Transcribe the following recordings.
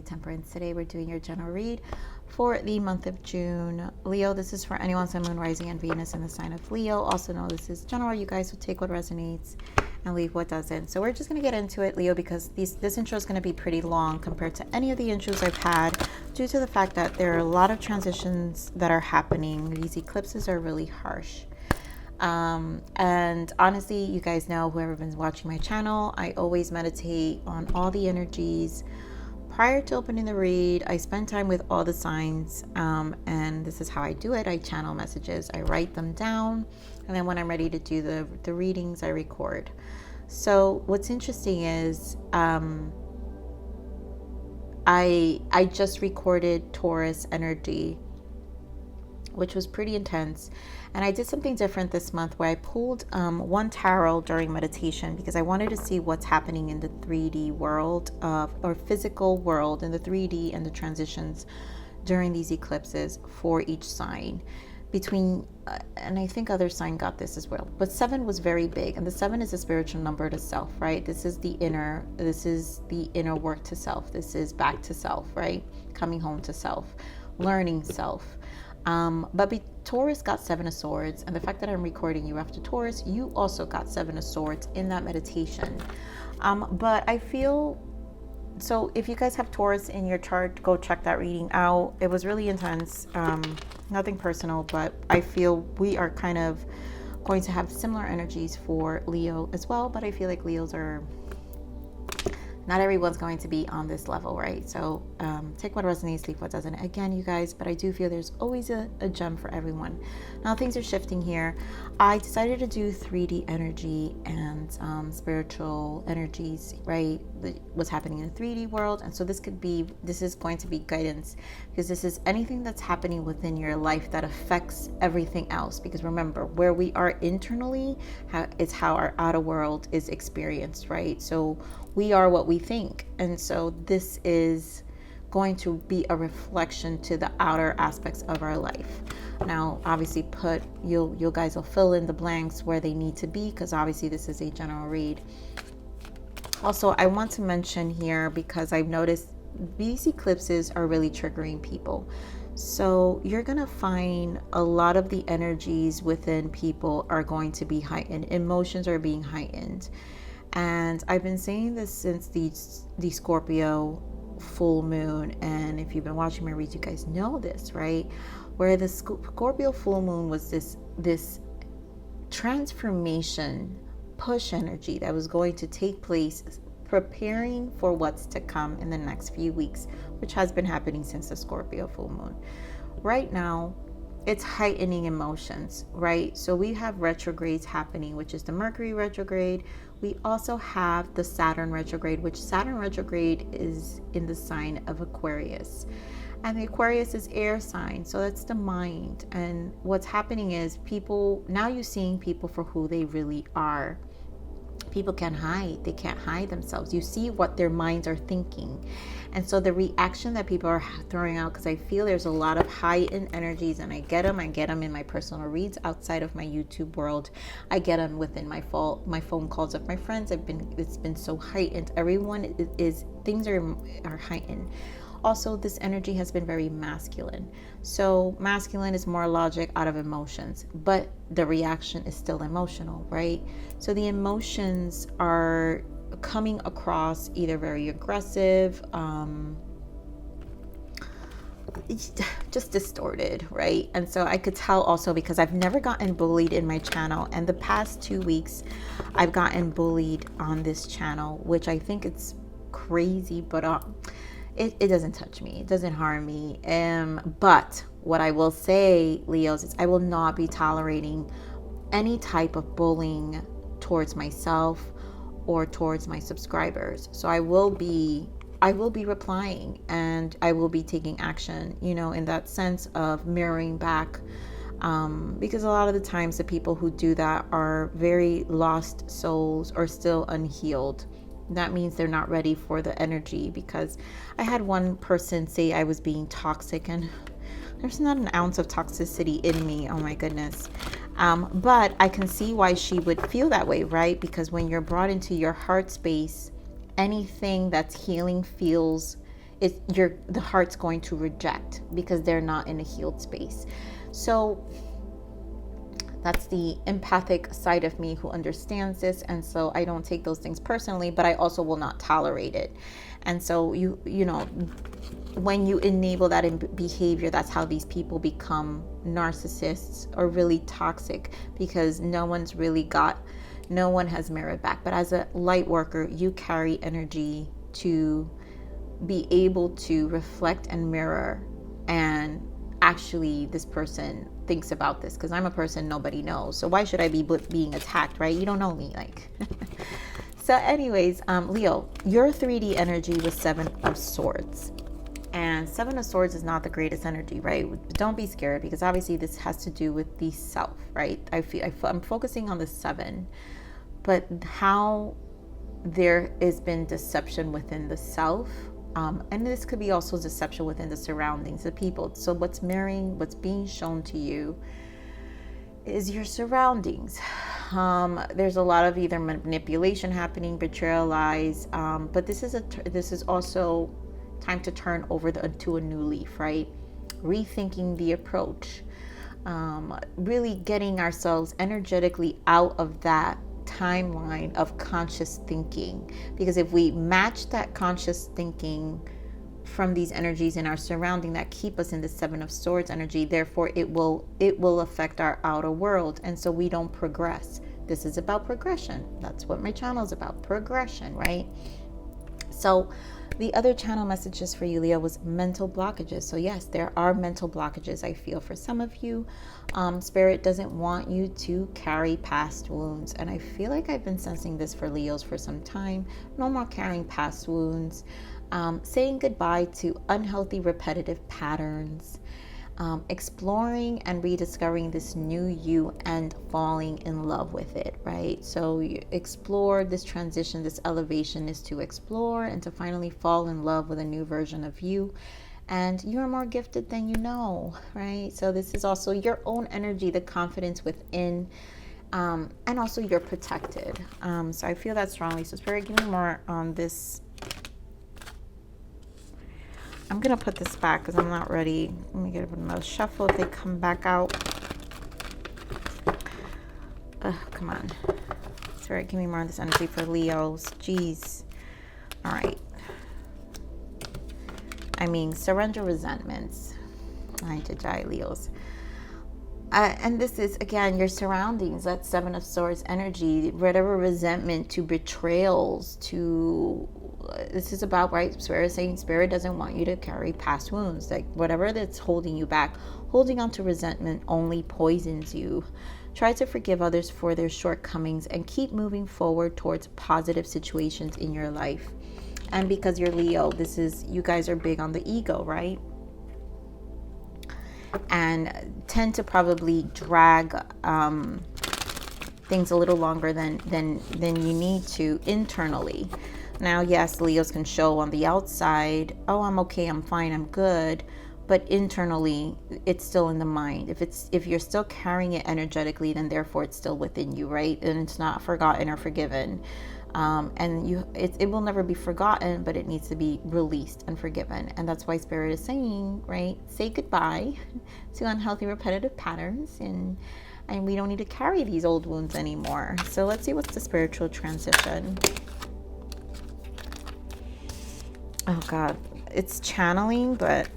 Temperance. Today we're doing your general read for the month of June. Leo, this is for anyone, Sun, Moon, Rising, and Venus in the sign of Leo. Also know this is general. You guys will take what resonates and leave what doesn't. So we're just going to get into it, Leo, because this intro is going to be pretty long compared to any of the intros I've had due to the fact that there are a lot of transitions that are happening. These eclipses are really harsh. And honestly, you guys know, whoever been watching my channel, I always meditate on all the energies prior to opening the read. I spend time with all the signs, and this is how I do it. I channel messages, I write them down, and then when I'm ready to do the readings, I record. So what's interesting is I just recorded Taurus energy, which was pretty intense. And I did something different this month where I pulled one tarot during meditation because I wanted to see what's happening in the 3D world or physical world in the 3D and the transitions during these eclipses for each sign. Between and I think other sign got this as well, but 7 was very big, and the 7 is a spiritual number to self, right? This is the inner work to self. This is back to self, right? Coming home to self, learning self. But Taurus got 7 of Swords, and the fact that I'm recording you after Taurus, you also got 7 of Swords in that meditation. But I feel, so if you guys have Taurus in your chart, go check that reading out. It was really intense, nothing personal, but I feel we are kind of going to have similar energies for Leo as well, but I feel like Leos are, not everyone's going to be on this level, right? So take what resonates, leave what doesn't. Again, you guys, but I do feel there's always a gem for everyone. Now things are shifting here. I decided to do 3D energy and spiritual energies, right? What's happening in the 3D world. And so this is going to be guidance, because this is anything that's happening within your life that affects everything else. Because remember, where we are internally is how our outer world is experienced, right? So we are what we think. And so this is going to be a reflection to the outer aspects of our life. Now, obviously, you guys will fill in the blanks where they need to be, because obviously this is a general read. Also, I want to mention here, because I've noticed these eclipses are really triggering people. So you're going to find a lot of the energies within people are going to be heightened. Emotions are being heightened. And I've been saying this since the Scorpio full moon, and if you've been watching my reads, you guys know this, right? Where the Scorpio full moon was this transformation push energy that was going to take place, preparing for what's to come in the next few weeks, which has been happening since the Scorpio full moon. Right now, it's heightening emotions, right? So we have retrogrades happening, which is the Mercury retrograde. We also have the Saturn retrograde, which Saturn retrograde is in the sign of Aquarius. And the Aquarius is air sign, so that's the mind. And what's happening is people, now you're seeing people for who they really are. People can't hide. They can't hide themselves. You see what their minds are thinking. And so the reaction that people are throwing out, because I feel there's a lot of heightened energies, and I get them in my personal reads outside of my YouTube world. I get them within my phone calls of my friends. It's been so heightened. Everyone things are heightened. Also, this energy has been very masculine. So masculine is more logic out of emotions, but the reaction is still emotional, right? So the emotions are coming across either very aggressive, just distorted, right? And so I could tell also, because I've never gotten bullied in my channel, and the past 2 weeks I've gotten bullied on this channel, which I think it's crazy, but it doesn't touch me. It doesn't harm me. But what I will say, Leos, is I will not be tolerating any type of bullying towards myself or towards my subscribers. So I will be replying, and I will be taking action, in that sense of mirroring back. Because a lot of the times the people who do that are very lost souls or still unhealed. That means they're not ready for the energy, because I had one person say I was being toxic, and there's not an ounce of toxicity in me. Oh my goodness. But I can see why she would feel that way, right? Because when you're brought into your heart space, anything that's healing feels the heart's going to reject because they're not in a healed space. So that's the empathic side of me who understands this, and so I don't take those things personally, but I also will not tolerate it. And so you know, when you enable that behavior, that's how these people become narcissists or really toxic, because no one has mirrored back. But as a light worker, you carry energy to be able to reflect and mirror, and actually this person thinks about this, because I'm a person nobody knows, so why should I be being attacked, right? You don't know me, like. So anyways, Leo, your 3D energy was 7 of Swords, and 7 of Swords is not the greatest energy, right? Don't be scared, because obviously this has to do with the self, right? I'm focusing on the 7, but how there has been deception within the self. And this could be also deception within the surroundings, the people. So what's mirroring, what's being shown to you is your surroundings. There's a lot of either manipulation happening, betrayal, lies, but this is also time to turn over to a new leaf, right? Rethinking the approach, really getting ourselves energetically out of that timeline of conscious thinking, because if we match that conscious thinking from these energies in our surrounding that keep us in the 7 of Swords energy, therefore it will affect our outer world, and so we don't progress. This is about progression. That's what my channel is about, progression, right? So the other channel messages for you, Leo, was mental blockages. So yes, there are mental blockages, I feel, for some of you. Spirit doesn't want you to carry past wounds. And I feel like I've been sensing this for Leos for some time. No more carrying past wounds. Saying goodbye to unhealthy, repetitive patterns. Exploring and rediscovering this new you and falling in love with it, right? So you explore this transition, this elevation is to explore and to finally fall in love with a new version of you. And you're more gifted than you know, right? So this is also your own energy, the confidence within, and also you're protected. So I feel that strongly. So Spirit, give me more on this. I'm going to put this back because I'm not ready. Let me get another shuffle if they come back out. Come on. Spirit, give me more on this energy for Leos. Jeez. All right. I mean, surrender resentments. I did die, Leos. And this is, again, your surroundings. That 7 of Swords energy. Whatever resentment to betrayals to... This is about, right, Spirit is saying Spirit doesn't want you to carry past wounds. Like, whatever that's holding you back, holding on to resentment only poisons you. Try to forgive others for their shortcomings and keep moving forward towards positive situations in your life. And because you're Leo, this is, you guys are big on the ego, right? And tend to probably drag things a little longer than you need to internally. Now, yes, Leos can show on the outside, oh, I'm okay, I'm fine, I'm good. But internally, it's still in the mind. If you're still carrying it energetically, then therefore it's still within you, right? And it's not forgotten or forgiven. And it will never be forgotten, but it needs to be released and forgiven. And that's why Spirit is saying, right, say goodbye to unhealthy repetitive patterns, and we don't need to carry these old wounds anymore. So let's see what's the spiritual transition. Oh God, it's channeling, but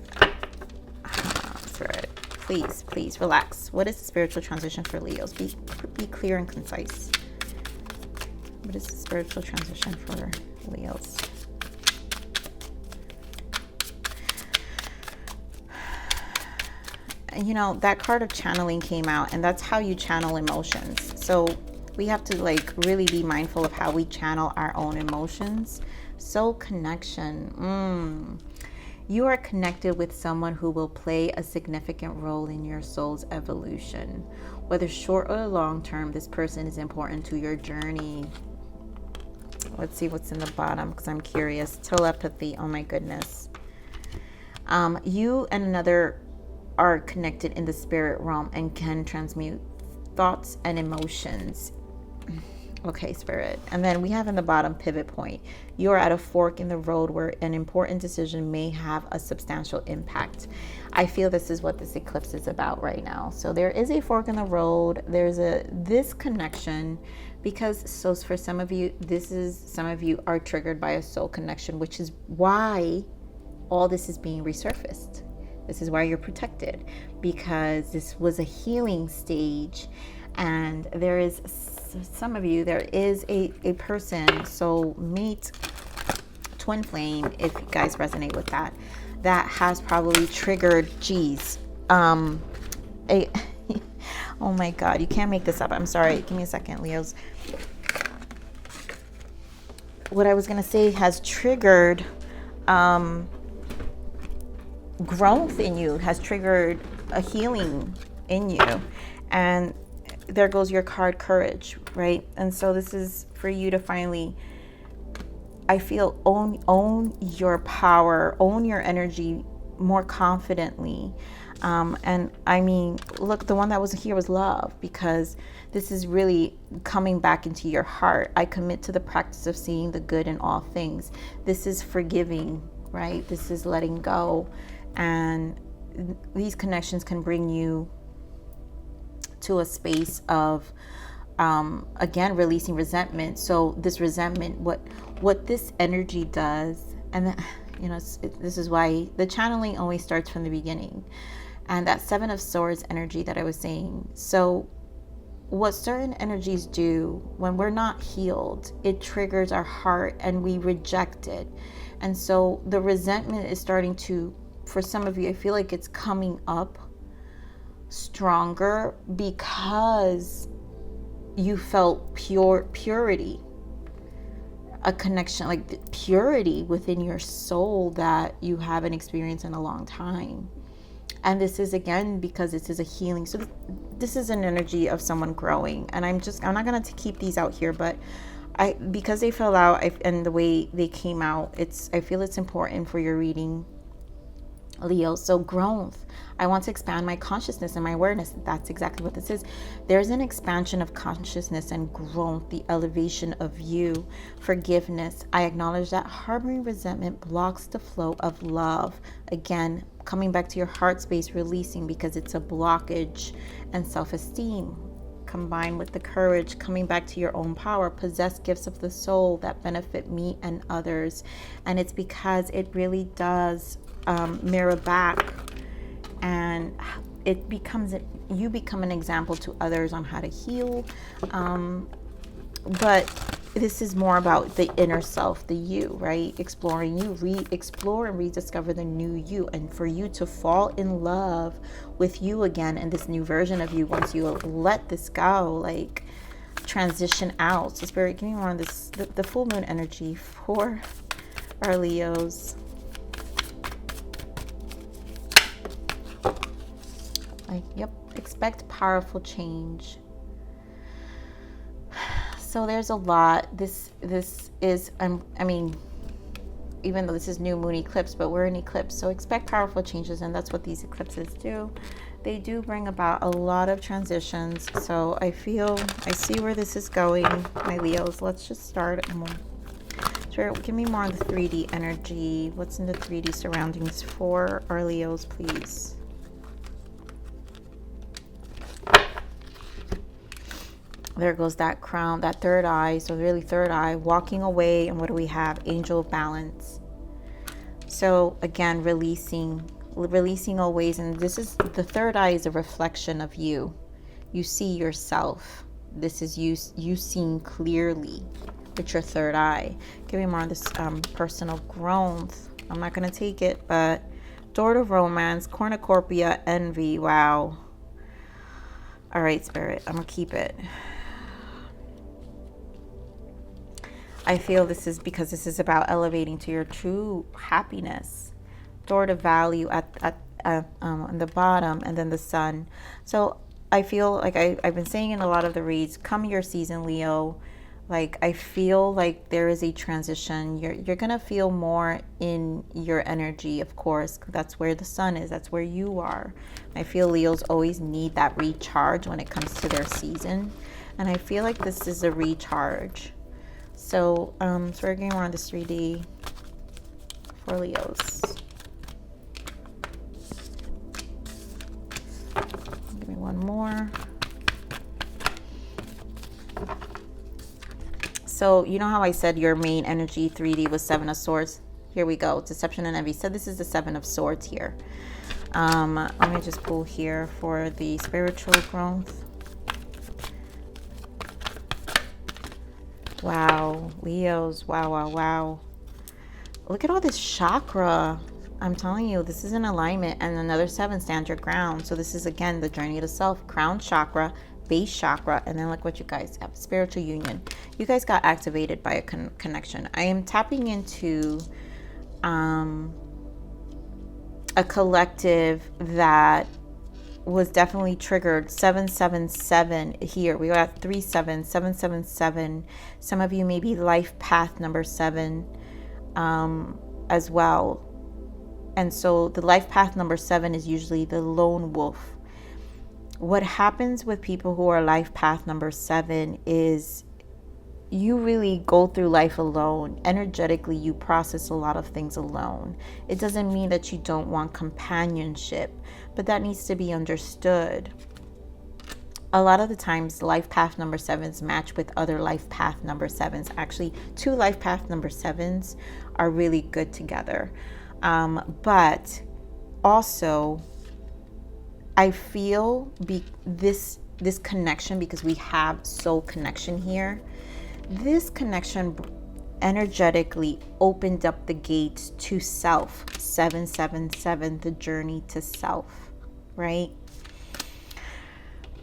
Spirit, please relax. What is the spiritual transition for Leos? Be clear and concise. What is the spiritual transition for Leos? You know, that card of channeling came out, and that's how you channel emotions. So we have to like really be mindful of how we channel our own emotions. Soul connection. You are connected with someone who will play a significant role in your soul's evolution. Whether short or long term, this person is important to your journey. Let's see what's in the bottom, because I'm curious. Telepathy. Oh my goodness. You and another are connected in the spirit realm and can transmute thoughts and emotions. Okay, Spirit. And then we have in the bottom, pivot point. You're at a fork in the road where an important decision may have a substantial impact. I feel this is what this eclipse is about right now. So there is a fork in the road. There's this connection, because so for some of you, some of you are triggered by a soul connection, which is why all this is being resurfaced. This is why you're protected, because this was a healing stage. And there is some of you, there is a person, soul mate, twin flame, if you guys resonate with that, that has probably triggered, oh my God, you can't make this up. I'm sorry. Give me a second, Leos. What I was going to say has triggered growth in you, has triggered a healing in you. And there goes your card, courage, right? And so this is for you to finally, I feel, own your power, own your energy more confidently. And I mean, look, the one that was here was love, because this is really coming back into your heart. I commit to the practice of seeing the good in all things. This is forgiving, right? This is letting go. And these connections can bring you to a space of, again, releasing resentment. So this resentment, what this energy does, and you know, this is why the channeling always starts from the beginning. And that Seven of Swords energy that I was saying. So what certain energies do when we're not healed, it triggers our heart and we reject it. And so the resentment is starting to, for some of you, I feel like it's coming up stronger because you felt purity, a connection, like purity within your soul that you haven't experienced in a long time. And this is, again, because this is a healing. So this is an energy of someone growing. And I'm not going to keep these out here, but because they fell out and the way they came out, I feel it's important for your reading, Leo. So growth. I want to expand my consciousness and my awareness. That's exactly what this is. There's an expansion of consciousness and growth, the elevation of you. Forgiveness. I acknowledge that harboring resentment blocks the flow of love. Again, coming back to your heart space, releasing, because it's a blockage. And self-esteem, combined with the courage, coming back to your own power. Possess gifts of the soul that benefit me and others. And it's because it really does mirror back, and you become an example to others on how to heal. But this is more about the inner self, the you, right? Exploring you, explore and rediscover the new you, and for you to fall in love with you again and this new version of you once you let this go, like transition out. So Spirit, give me more on this, the full moon energy for our Leos. Yep, expect powerful change. So there's a lot. This is, I mean, even though this is new moon eclipse, but we're in eclipse, so expect powerful changes, and that's what these eclipses do. They do bring about a lot of transitions. So I see where this is going, my Leos. Let's just start. Sure, give me more on the 3D energy. What's in the 3D surroundings for our Leos, please? There goes that crown, that third eye. So really third eye, walking away. And what do we have? Angel of balance. So again, releasing always. And this is, the third eye is a reflection of you. You see yourself. This is you seeing clearly with your third eye. Give me more on this personal growth. I'm not going to take it, but door to romance, cornucopia, envy. Wow. All right, Spirit, I'm going to keep it. I feel this is because this is about elevating to your true happiness. Door to value on the bottom, and then the sun. So I feel like I've been saying in a lot of the reads, come your season, Leo. Like I feel like there is a transition. You're gonna feel more in your energy, of course. That's where the sun is. That's where you are. I feel Leos always need that recharge when it comes to their season. And I feel like this is a recharge. So, so we're getting more on this 3D for Leos. Give me one more. So, you know how I said your main energy 3D was 7 of Swords? Here we go. Deception and Envy. So this is the 7 of Swords here. Let me just pull here for the spiritual growth. Wow, Leos, wow, wow, wow. Look at all this chakra. I'm telling you, this is an alignment, and another 7 stands your ground. So this is, again, the journey to self, crown chakra, base chakra, and then look what you guys have, spiritual union. You guys got activated by a connection. I am tapping into a collective that was definitely triggered. 777 here. We got 37, 777. Some of you maybe life path number 7 as well. And so the life path number 7 is usually the lone wolf. What happens with people who are life path number 7 is you really go through life alone. Energetically, you process a lot of things alone. It doesn't mean that you don't want companionship, but that needs to be understood. A lot of the times, life path number 7s match with other life path number 7s. Actually, 2 life path number 7s are really good together. But also, I feel this connection, because we have soul connection here, this connection energetically opened up the gates to self. 777, the journey to self, right?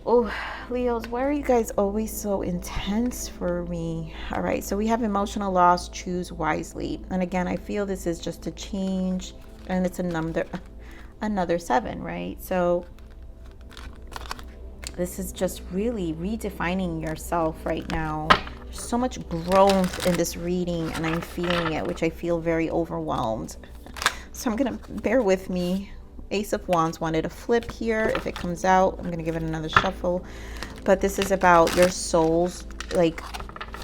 Oh, Leos, why are you guys always so intense for me? All right, so we have emotional loss, choose wisely. And again, I feel this is just a change, and it's another 7, right? So this is just really redefining yourself right now. There's so much growth in this reading, and I'm feeling it, which I feel very overwhelmed. So I'm gonna, bear with me. Ace of Wands wanted a flip here. If it comes out, I'm gonna give it another shuffle. But this is about your soul's, like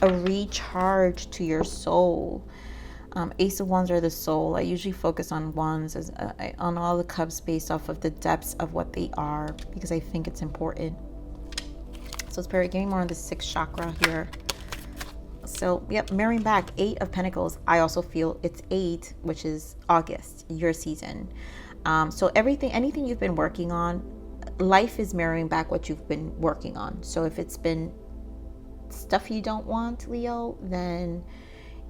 a recharge to your soul. Ace of Wands are the soul. I usually focus on wands as on all the cups based off of the depths of what they are, because I think it's important. So it's very getting more on the 6th chakra here. So yep, mirroring back, 8 of Pentacles. I also feel it's 8, which is August, your season. So anything you've been working on, life is mirroring back what you've been working on. So if it's been stuff you don't want, Leo, then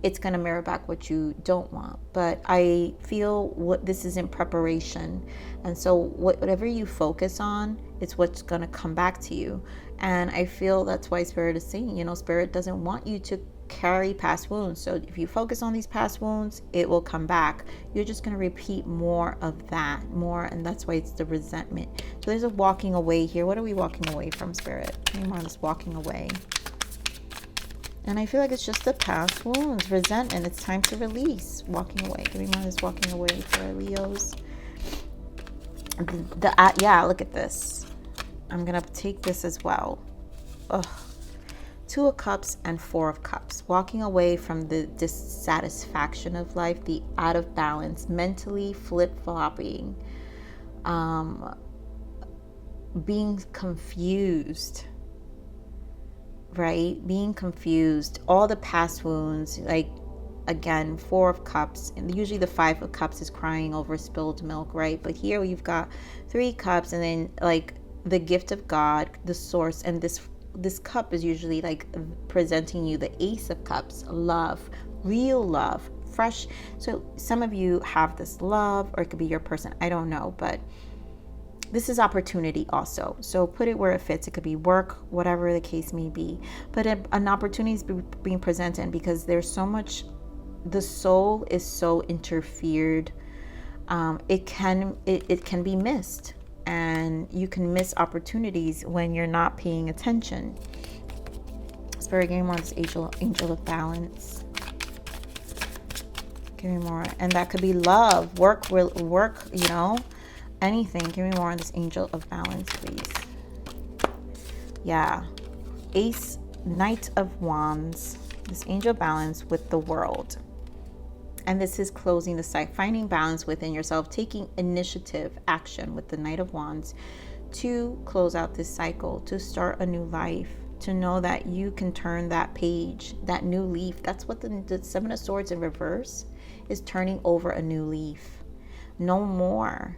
it's going to mirror back what you don't want. But I feel what this is in preparation. And so whatever you focus on, it's what's going to come back to you. And I feel that's why Spirit is saying, Spirit doesn't want you to carry past wounds. So if you focus on these past wounds, it will come back. You're just going to repeat more of that, and that's why it's the resentment. So there's a walking away here. What are we walking away from, Spirit? Any more on this walking away? And I feel like it's just the past wounds, resentment. It's time to release. Walking away. Give me more of this walking away for Leos. Yeah, look at this. I'm going to take this as well. Ugh. 2 of Cups and 4 of Cups. Walking away from the dissatisfaction of life, the out of balance, mentally flip-flopping, being confused, right? Being confused, all the past wounds, like, again, 4 of Cups, and usually the 5 of Cups is crying over spilled milk, right? But here you've got 3 cups, and then like the gift of God, the source, and this cup is usually like presenting you the Ace of Cups, love, real love, fresh. So some of you have this love, or it could be your person, I don't know, but this is opportunity also. So put it where it fits. It could be work, whatever the case may be, but an opportunity is being presented, because there's so much, the soul is so interfered. It can be missed, and you can miss opportunities when you're not paying attention. Spirit, give me more of this angel of balance. Give me more, and that could be love, work, anything. Give me more on this angel of balance, please. Yeah, Knight of Wands, this angel balance with the world. And this is closing the cycle, finding balance within yourself, taking initiative, action with the Knight of Wands to close out this cycle, to start a new life, to know that you can turn that page, that new leaf. That's what the Seven of Swords in reverse is, turning over a new leaf. No more.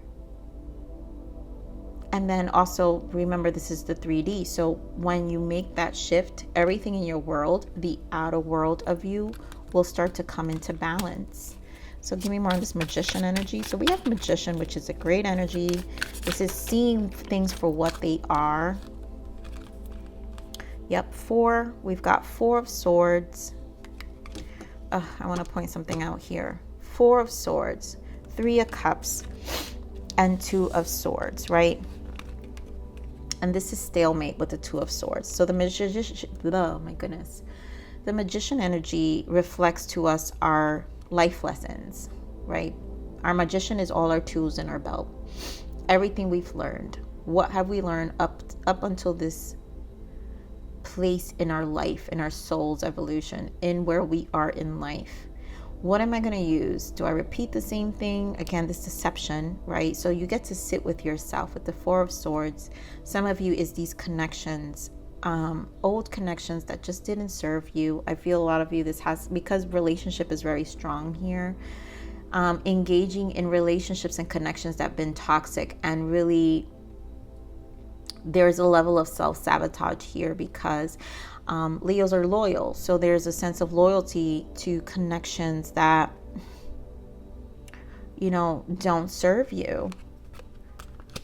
And then also remember, this is the 3D. So when you make that shift, everything in your world, the outer world of you, will start to come into balance. So give me more of this Magician energy. So we have Magician, which is a great energy. This is seeing things for what they are. Yep, 4. We've got 4 of Swords. I want to point something out here. 4 of Swords, 3 of Cups, and 2 of Swords, right? And this is stalemate with the 2 of Swords. So the Magician, oh my goodness. The Magician energy reflects to us our life lessons, right? Our Magician is all our tools in our belt. Everything we've learned. What have we learned up until this place in our life, in our soul's evolution, in where we are in life? What am I going to use? Do I repeat the same thing? Again, this deception, right? So you get to sit with yourself with the 4 of Swords. Some of you is these connections, old connections that just didn't serve you. I feel a lot of you, this has, because relationship is very strong here, engaging in relationships and connections that have been toxic, and really there's a level of self-sabotage here because Leos are loyal. So there's a sense of loyalty to connections that, you know, don't serve you.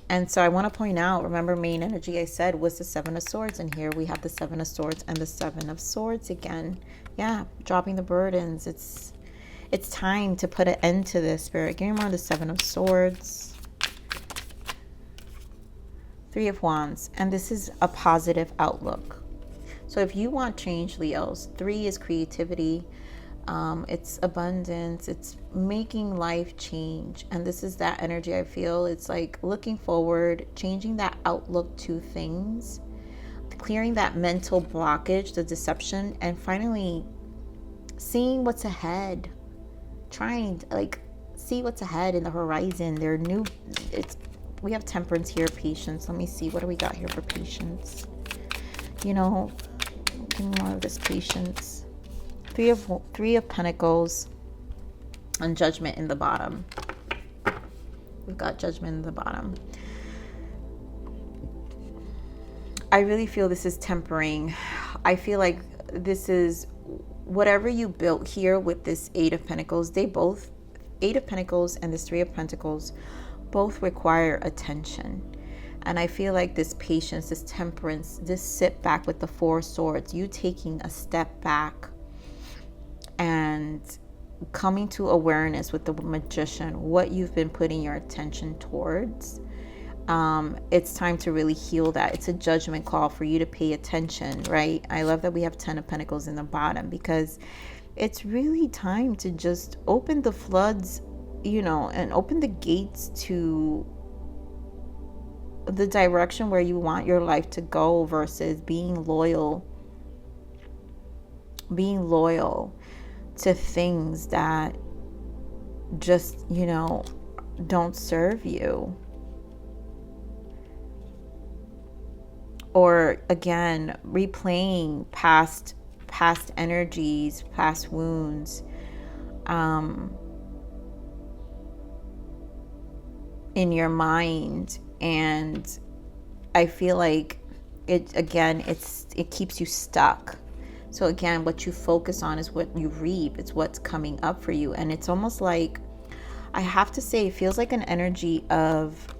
And so I want to point out, remember, main energy I said was the 7 of Swords, and here we have the 7 of Swords and the 7 of Swords again. Yeah, dropping the burdens. It's time to put an end to this, Spirit. Give me more of the 7 of Swords. 3 of Wands, and this is a positive outlook. So if you want change, Leos, 3 is creativity. It's abundance. It's making life change. And this is that energy I feel. It's like looking forward, changing that outlook to things, clearing that mental blockage, the deception, and finally seeing what's ahead. Trying to like see what's ahead in the horizon. There are new, we have Temperance here, patience. Let me see, what do we got here for patience? You know, give me more of this patience. 3 of Pentacles and Judgment in the bottom. We've got Judgment in the bottom. I really feel this is tempering. I feel like this is whatever you built here with this 8 of Pentacles. They both, 8 of Pentacles and this 3 of Pentacles, both require attention. And I feel like this patience, this temperance, this sit back with the 4 of Swords, you taking a step back and coming to awareness with the Magician, what you've been putting your attention towards. It's time to really heal that. It's a judgment call for you to pay attention, right? I love that we have 10 of Pentacles in the bottom, because it's really time to just open the floods, you know, and open the gates to the direction where you want your life to go, versus being loyal to things that just, you know, don't serve you. Or again, replaying past energies, past wounds, in your mind. And I feel like it keeps you stuck. So again, what you focus on is what you reap. It's what's coming up for you. And it's almost like, I have to say, it feels like an energy of,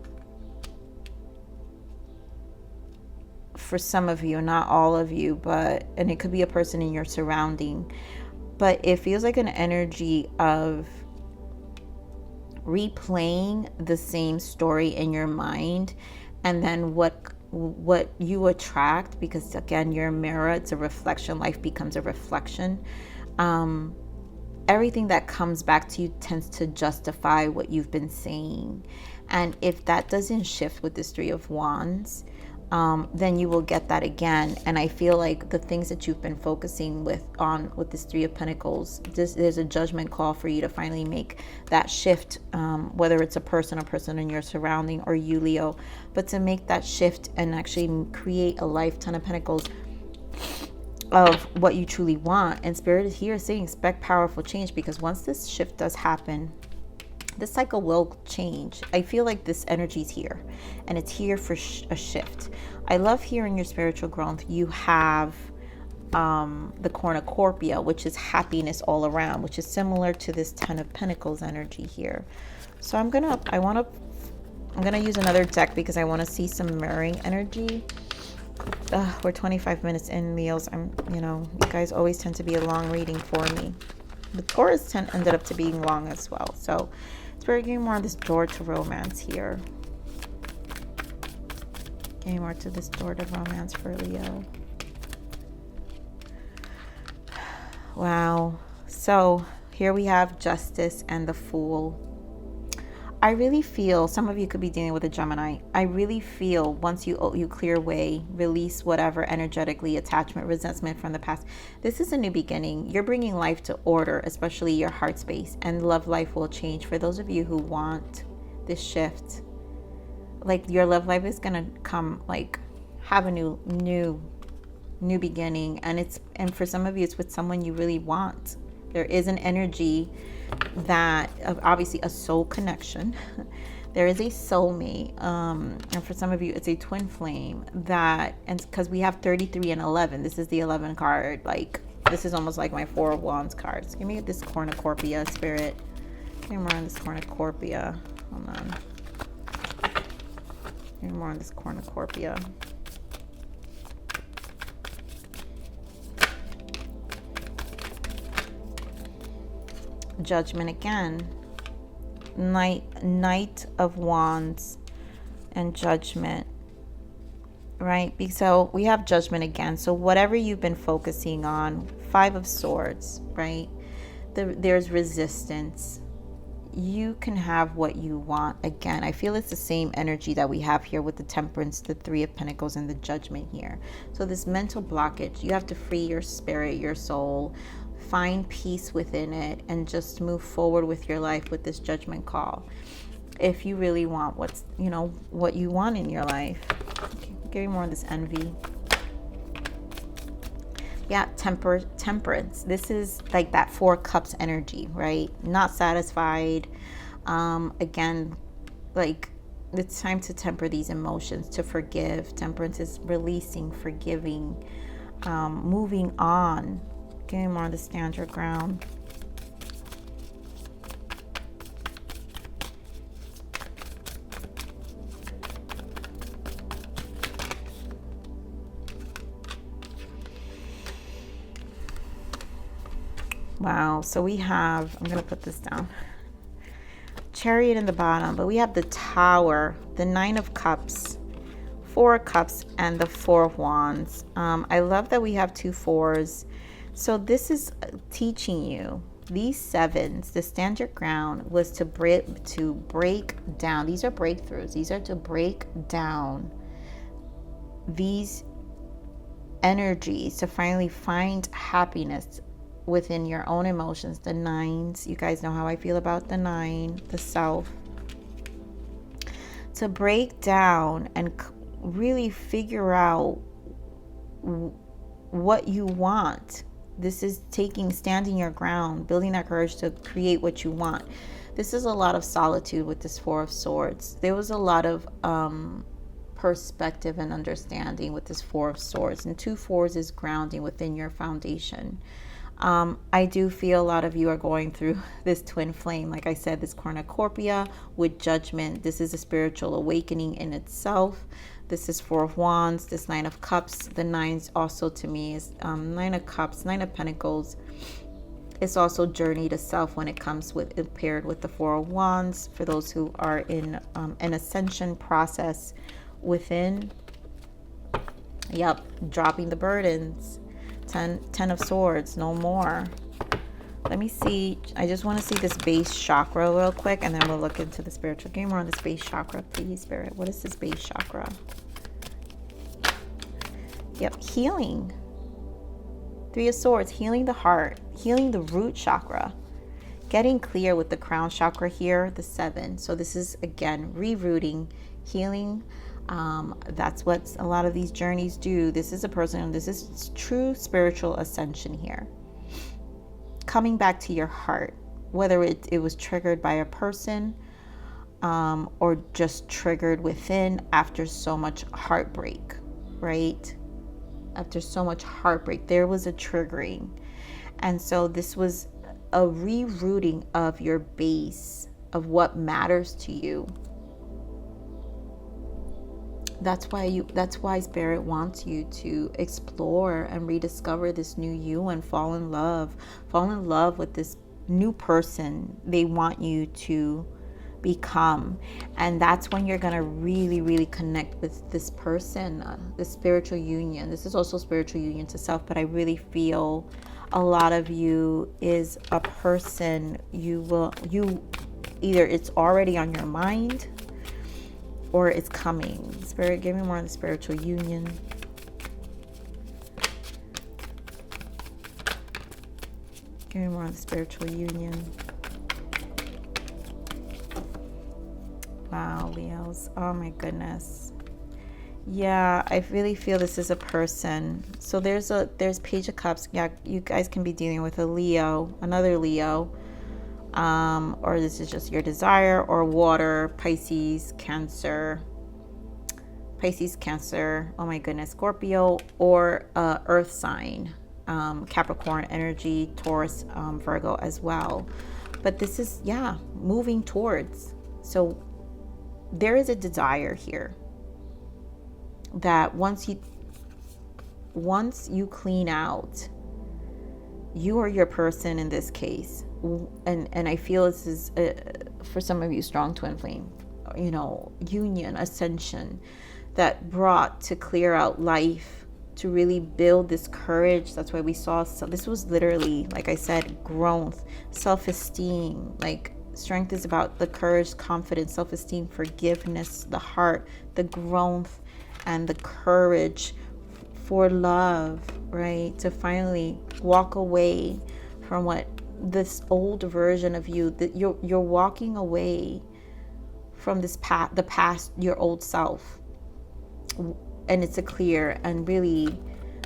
for some of you, not all of you, but, and it could be a person in your surrounding, but it feels like an energy of replaying the same story in your mind, and then what you attract, because again, you're a mirror, it's a reflection, life becomes a reflection. Everything that comes back to you tends to justify what you've been saying. And if that doesn't shift with this 3 of Wands, then you will get that again. And I feel like the things that you've been focusing with this Three of Pentacles, there's a judgment call for you to finally make that shift, whether it's a person in your surrounding or you, Leo, but to make that shift and actually create a life, Ten of Pentacles, of what you truly want. And Spirit is here saying expect powerful change, because once this shift does happen, this cycle will change. I feel like this energy is here, and it's here for a shift. I love hearing your spiritual growth. You have the cornucopia, which is happiness all around, which is similar to this Ten of Pentacles energy here. So I'm gonna use another deck because I want to see some mirroring energy. We're 25 minutes in, Leos. You guys always tend to be a long reading for me. The Taurus ended up to being long as well. So Spirit, give me more on this door to romance here. Give me more to this door to romance for Leo. Wow. So here we have Justice and the Fool. I really feel some of you could be dealing with a Gemini. I really feel once you clear away, release whatever energetically attachment, resentment from the past. This is a new beginning. You're bringing life to order, especially your heart space, and love life will change. For those of you who want this shift, like your love life is gonna come, like have a new beginning, and for some of you, it's with someone you really want. There is an energy that obviously a soul connection. There is a soulmate, and for some of you it's a twin flame, that, and because we have 33 and 11, this is the 11 card. Like this is almost like my Four of Wands cards. Give me this cornucopia, Spirit. Give me more on this cornucopia. Hold on. Give me more on this cornucopia. Judgment again. Knight of Wands and Judgment, right? So we have Judgment again. So whatever you've been focusing on, Five of Swords, right? There's resistance. You can have what you want again. I feel it's the same energy that we have here with the Temperance, the Three of Pentacles, and the Judgment here. So this mental blockage, you have to free your spirit, your soul, find peace within it, and just move forward with your life with this Judgment call. If you really want what you want in your life. Okay, give me more of this Envy. Yeah, temperance. This is like that Four Cups energy, right? Not satisfied. Again, like it's time to temper these emotions, to forgive. Temperance is releasing, forgiving, moving on. Give me more of the Stand Your Ground. Wow, so we have, I'm going to put this down, Chariot in the bottom, but we have the Tower, the Nine of Cups, Four of Cups, and the Four of Wands. I love that we have two fours. So this is teaching you these sevens. The Stand Your Ground was to break down. These are breakthroughs. These are to break down these energies to finally find happiness within your own emotions. The nines, you guys know how I feel about the nine, the self. To break down and really figure out what you want. This is standing your ground, building that courage to create what you want. This is a lot of solitude with this Four of Swords. There was a lot of perspective and understanding with this Four of Swords, and two fours is grounding within your foundation. I do feel a lot of you are going through this twin flame. Like I said, this cornucopia with Judgment. This is a spiritual awakening in itself. This is Four of Wands, this Nine of Cups. The nines also to me is Nine of Cups, Nine of Pentacles. It's also journey to self when it comes paired with the Four of Wands. For those who are in an ascension process within. Yep, dropping the burdens. Ten of Swords, no more. Let me see. I just want to see this base chakra real quick, and then we'll look into the spiritual. Give me more on this base chakra, please, Spirit. What is this base chakra? Yep, healing. 3 of Swords, healing the heart, healing the root chakra, getting clear with the crown chakra here, the 7. So this is, again, rerouting, healing. That's what a lot of these journeys do. This is a person, this is true spiritual ascension here. Coming back to your heart, whether it was triggered by a person or just triggered within after so much heartbreak, right? After so much heartbreak, there was a triggering. And so this was a rerouting of your base, of what matters to you. That's why Spirit wants you to explore and rediscover this new you and fall in love with this new person they want you to become. And that's when you're going to really, really connect with this person, the spiritual union. This is also spiritual union to self, but I really feel a lot of you is a person you either it's already on your mind or it's coming. Spirit, give me more of the spiritual union. Give me more of the spiritual union. Wow, Leos. Oh my goodness. Yeah, I really feel this is a person. So there's Page of Cups. Yeah, you guys can be dealing with a Leo, another Leo. Or this is just your desire, or water, Pisces, Cancer, oh my goodness, Scorpio, or earth sign, Capricorn energy, Taurus, Virgo as well. But this is, yeah, moving towards. So there is a desire here that once you clean out, you are your person in this case. And I feel this is, for some of you, strong twin flame, union, ascension, that brought to clear out life, to really build this courage. That's why we saw, so this was literally, like I said, growth, self-esteem. Like, strength is about the courage, confidence, self-esteem, forgiveness, the heart, the growth, and the courage for love, right? To finally walk away from what this old version of you, that you're walking away from this the past, your old self, and it's a clear and really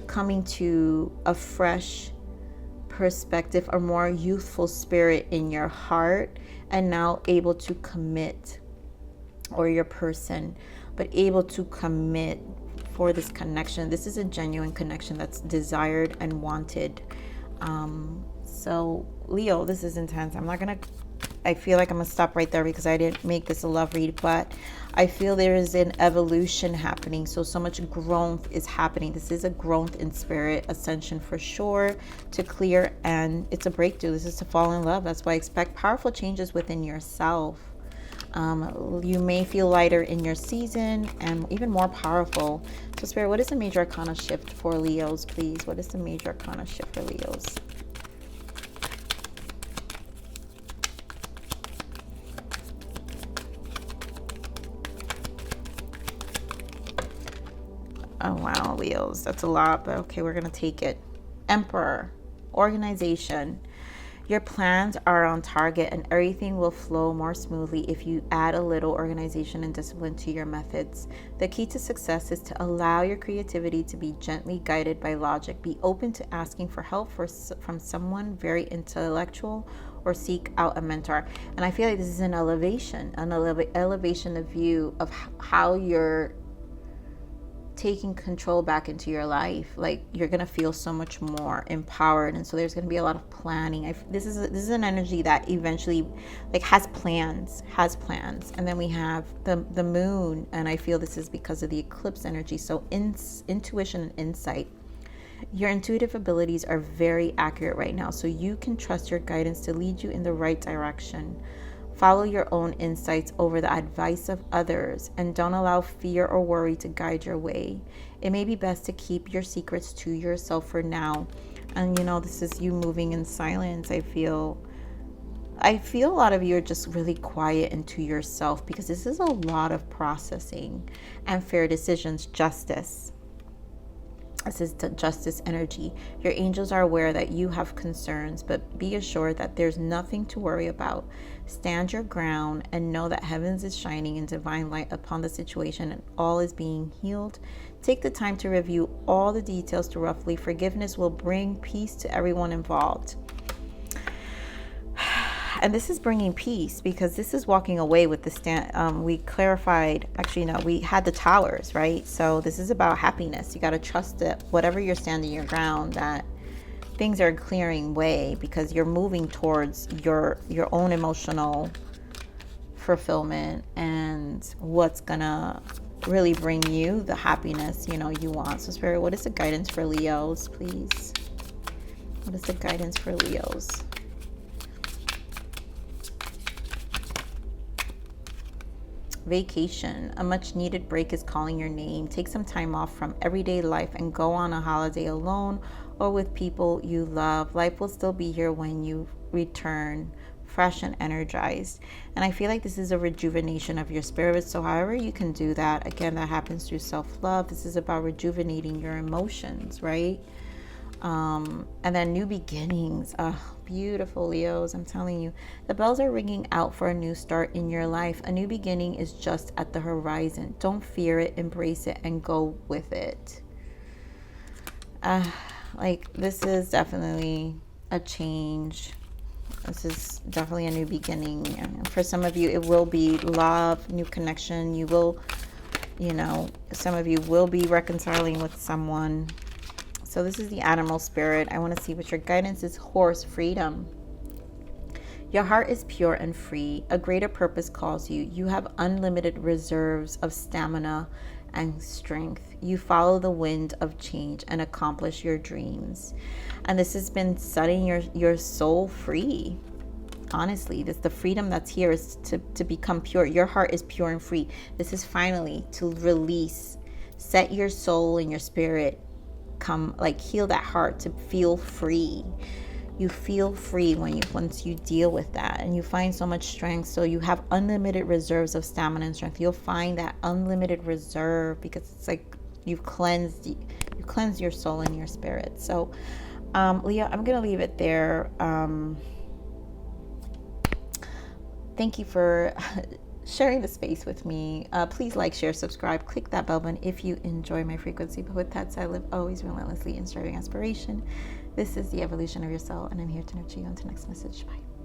coming to a fresh perspective, a more youthful spirit in your heart, and now able to commit, or your person, but able to commit for this connection. This is a genuine connection that's desired and wanted. So Leo, this is intense. I feel like I'm gonna stop right there because I didn't make this a love read, but I feel there is an evolution happening. So much growth is happening. This is a growth in spirit, ascension for sure, to clear, and it's a breakthrough. This is to fall in love. That's why I expect powerful changes within yourself. You may feel lighter in your season and even more powerful. So Spirit, what is the major arcana shift for Leos, please? What is the major arcana shift for Leos? Oh wow, Leos, that's a lot, but okay, we're gonna take it. Emperor, organization. Your plans are on target and everything will flow more smoothly if you add a little organization and discipline to your methods. The key to success is to allow your creativity to be gently guided by logic. Be open to asking for help from someone very intellectual, or seek out a mentor. And I feel like this is an elevation of view of how you're taking control back into your life. Like, you're gonna feel so much more empowered, and so there's gonna be a lot of planning. This is an energy that eventually, like, has plans. And then we have the moon, and I feel this is because of the eclipse energy. So intuition and insight. Your intuitive abilities are very accurate right now, so you can trust your guidance to lead you in the right direction. Follow your own insights over the advice of others, and don't allow fear or worry to guide your way. It may be best to keep your secrets to yourself for now. And this is you moving in silence. I feel a lot of you are just really quiet into yourself, because this is a lot of processing and fair decisions, justice. This is the justice energy. Your angels are aware that you have concerns, but be assured that there's nothing to worry about. Stand your ground and know that heavens is shining in divine light upon the situation and all is being healed. Take the time to review all the details thoroughly. Forgiveness will bring peace to everyone involved. And this is bringing peace, because this is walking away with the stand. We clarified, actually, no, we had the towers, right? So this is about happiness. You got to trust that whatever you're standing your ground, that things are clearing way, because you're moving towards your own emotional fulfillment and what's gonna really bring you the happiness, you know, you want. So Spirit, what is the guidance for Leos, please? What is the guidance for Leos? Vacation. A much needed break is calling your name. Take some time off from everyday life and go on a holiday alone or with people you love. Life will still be here when you return, fresh and energized. And I feel like this is a rejuvenation of your spirit. So however you can do that, again, that happens through self-love. This is about rejuvenating your emotions, right? And then new beginnings. Beautiful, Leos. I'm telling you, the bells are ringing out for a new start in your life. A new beginning is just at the horizon. Don't fear it, embrace it, and go with it. Like, this is definitely a change. This is definitely a new beginning. And for some of you, it will be love, new connection. You will, you know, some of you will be reconciling with someone. So this is the animal spirit. I want to see what your guidance is. Horse, freedom. Your heart is pure and free. A greater purpose calls you. You have unlimited reserves of stamina and strength. You follow the wind of change and accomplish your dreams. And this has been setting your soul free. Honestly, the freedom that's here is to become pure. Your heart is pure and free. This is finally to release, set your soul and your spirit, come, like, heal that heart to feel free. You feel free once you deal with that, and you find so much strength. So you have unlimited reserves of stamina and strength. You'll find that unlimited reserve because it's like you've cleansed your soul and your spirit. So Leo, I'm gonna leave it there. Thank you for sharing the space with me. Please like, share, subscribe, click that bell button if you enjoy my frequency. But with that said, I live always relentlessly in striving aspiration. This is the evolution of your soul, and I'm here to nurture you. Until next message. Bye.